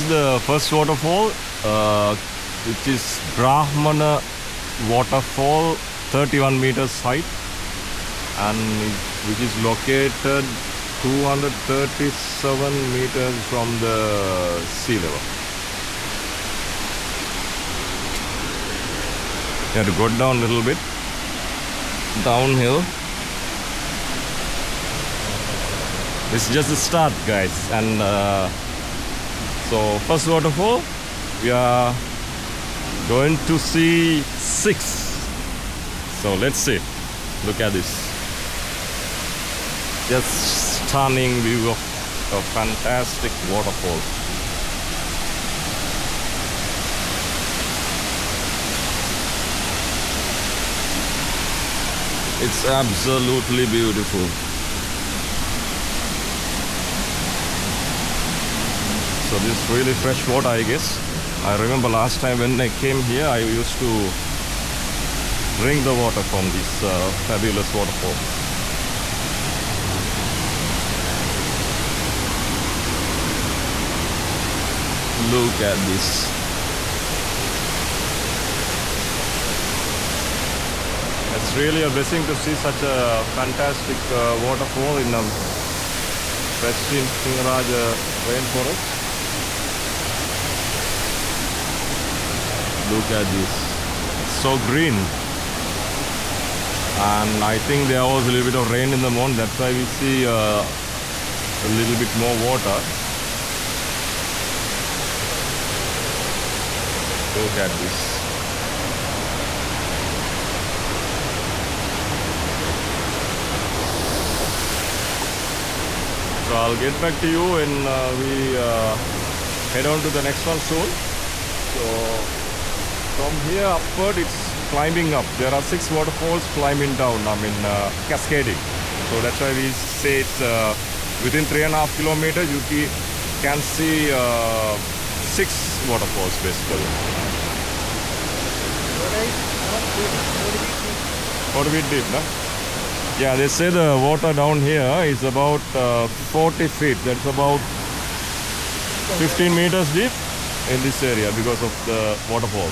is the first waterfall, which is Brahmana waterfall, 31 meters height, and which is located 237 meters from the sea level. You have to go down a little bit, downhill. It's just the start, guys, and so first waterfall, we are going to see 6. So let's see. Look at this. Just stunning view of a fantastic waterfall. It's absolutely beautiful. So this is really fresh water, I guess. I remember last time when I came here, I used to drink the water from this fabulous waterfall. Look at this. It's really a blessing to see such a fantastic waterfall in a pristine Singaraja rainforest. Look at this. It's so green. And I think there was a little bit of rain in the morning. That's why we see a little bit more water. Look at this. So I'll get back to you when we head on to the next one soon. So from here upward, it's climbing up. There are 6 waterfalls climbing down, cascading. So that's why we say it's within 3.5 kilometers, you can see 6 waterfalls basically. 40 feet deep, no? Yeah, they say the water down here is about 40 feet. That's about 15 meters deep in this area because of the waterfall.